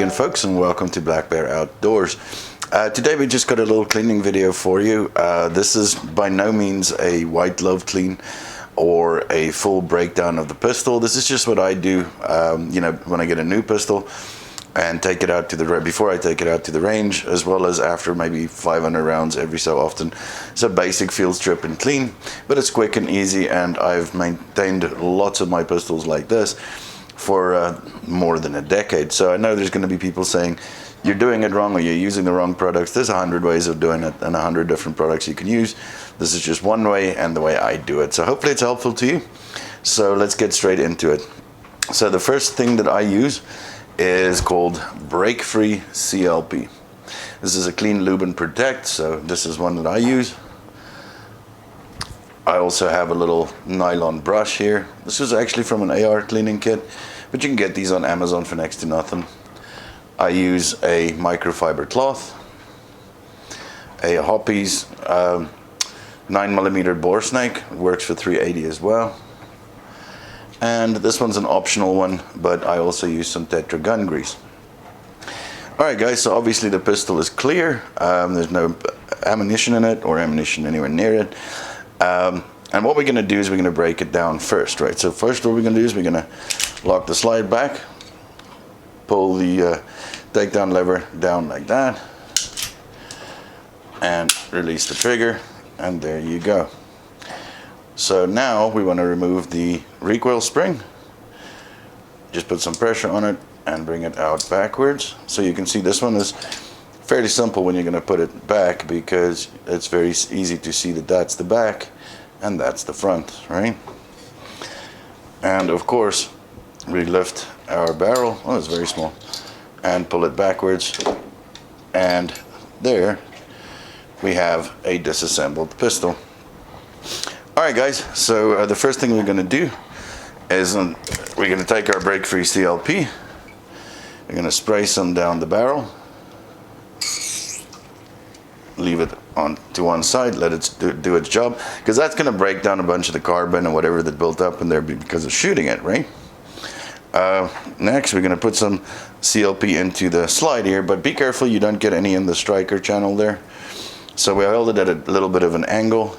again, folks, and welcome to Black Bear Outdoors. Today we just got a little cleaning video for you. This is by no means a white glove clean or a full breakdown of the pistol. This is just what I do, when I get a new pistol and take it out to the before I take it out to the range, as well as after maybe 500 rounds every so often. It's a basic field strip and clean, but it's quick and easy, and I've maintained lots of my pistols like this for more than a decade. So I know there's going to be people saying you're doing it wrong or you're using the wrong products. There's 100 ways of doing it and 100 different products you can use. This is just one way and the way I do it. So hopefully it's helpful to you. So let's get straight into it. So the first thing that I use is called Break-Free CLP. This is a clean lube and protect, so this is one that I use. I also have a little nylon brush here. This is actually from an AR cleaning kit, but you can get these on Amazon for next to nothing. I use a microfiber cloth, a Hoppe's 9mm bore snake, works for 380 as well. And this one's an optional one, but I also use some Tetra gun grease. Alright guys, so obviously the pistol is clear. There's no ammunition in it or ammunition anywhere near it. And what we're going to do is we're going to break it down first, right? So first what we're going to do is we're going to lock the slide back, pull the takedown lever down like that, and release the trigger, and there you go. So now we want to remove the recoil spring. Just put some pressure on it and bring it out backwards. So you can see this one is fairly simple when you're going to put it back, because it's very easy to see that that's the back and that's the front, right? And of course we lift our barrel, oh, it's very small, and pull it backwards, and there we have a disassembled pistol. Alright guys, so the first thing we're going to do is we're going to take our break-free CLP, we're going to spray some down the barrel, leave it on to one side, let it do its job, because that's going to break down a bunch of the carbon and whatever that built up in there because of shooting it, right? Next we're going to put some CLP into the slide here, but be careful you don't get any in the striker channel there. So we hold it at a little bit of an angle,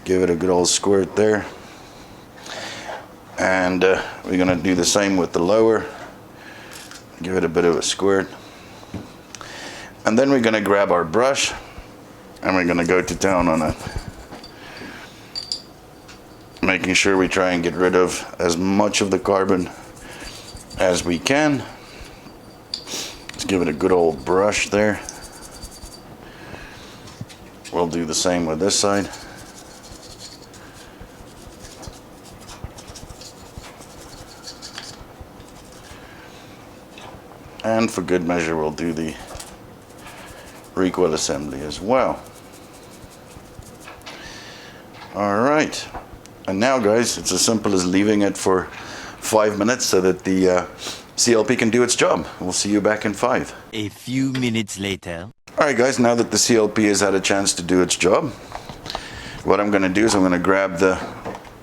give it a good old squirt there, and we're going to do the same with the lower, give it a bit of a squirt. And then we're going to grab our brush and we're going to go to town on it, making sure we try and get rid of as much of the carbon as we can. Let's give it a good old brush there. We'll do the same with this side. And for good measure we'll do the recoil assembly as well. Alright, and now guys, it's as simple as leaving it for 5 minutes so that the CLP can do its job. We'll see you back in 5. A few minutes later. Alright guys, now that the CLP has had a chance to do its job, what I'm going to do is I'm going to grab the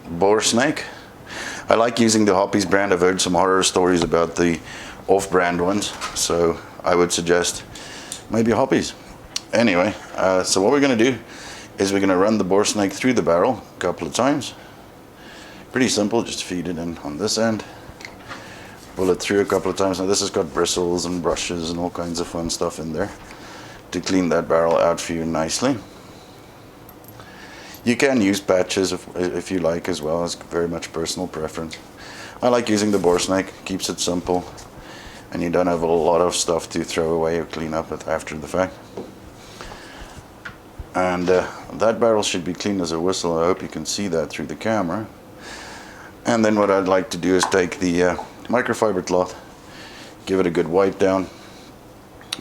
bore snake. I like using the Hoppe's brand. I've heard some horror stories about the off-brand ones, so I would suggest maybe Hoppe's. Anyway, so what we're going to do is we're going to run the bore snake through the barrel a couple of times. Pretty simple, just feed it in on this end, pull it through a couple of times. Now this has got bristles and brushes and all kinds of fun stuff in there to clean that barrel out for you nicely. You can use patches if you like as well. It's very much personal preference. I like using the bore snake, keeps it simple, and you don't have a lot of stuff to throw away or clean up after the fact. And that barrel should be clean as a whistle. I hope you can see that through the camera. And then what I'd like to do is take the microfiber cloth, give it a good wipe down,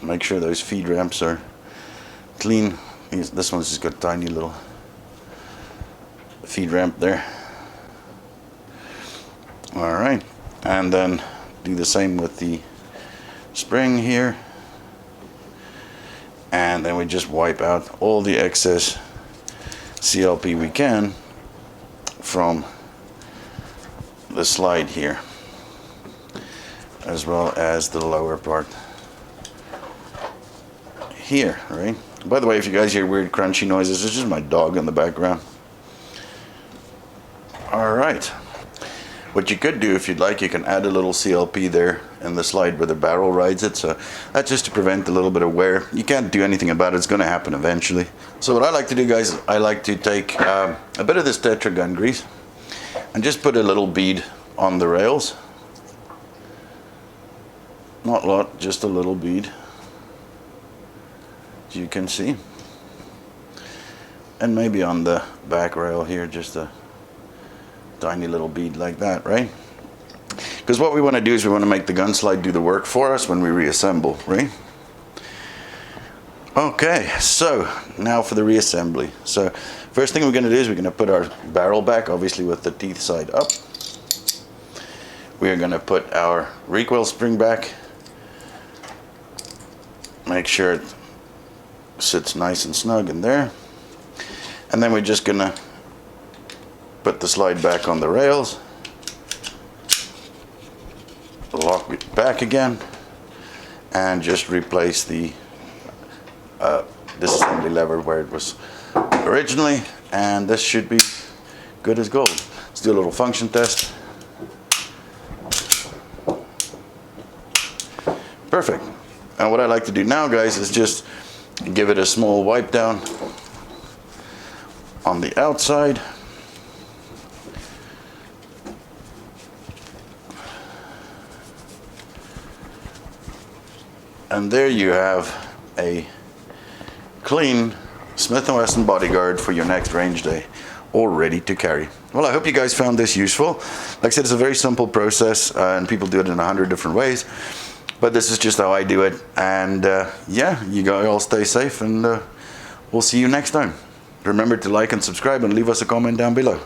make sure those feed ramps are clean. This one's just got a tiny little feed ramp there. Alright, and then do the same with the spring here, and then we just wipe out all the excess CLP we can from the slide here. as well as the lower part here, right? By the way, if you guys hear weird crunchy noises, it's just my dog in the background. All right. What you could do, if you'd like, you can add a little CLP there in the slide where the barrel rides it. So that's just to prevent a little bit of wear. You can't do anything about it. It's going to happen eventually. So what I like to do, guys, is I like to take a bit of this Tetra gun grease and just put a little bead on the rails. Not a lot, just a little bead, as you can see. And maybe on the back rail here, just a tiny little bead like that, right? Because what we want to do is we want to make the gun slide do the work for us when we reassemble, right? Okay, so now for the reassembly. So first thing we're going to do is we're going to put our barrel back, obviously with the teeth side up. We are going to put our recoil spring back. Make sure it sits nice and snug in there. And then we're just going to put the slide back on the rails, lock it back again, and just replace the disassembly lever where it was originally, and this should be good as gold. Let's do a little function test. Perfect. And what I like to do now, guys, is just give it a small wipe down on the outside. And there you have a clean Smith and Wesson Bodyguard for your next range day, all ready to carry. Well, I hope you guys found this useful. Like I said, it's a very simple process, and people do it in 100 different ways. But this is just how I do it. And yeah, you guys all stay safe, and we'll see you next time. Remember to like and subscribe and leave us a comment down below.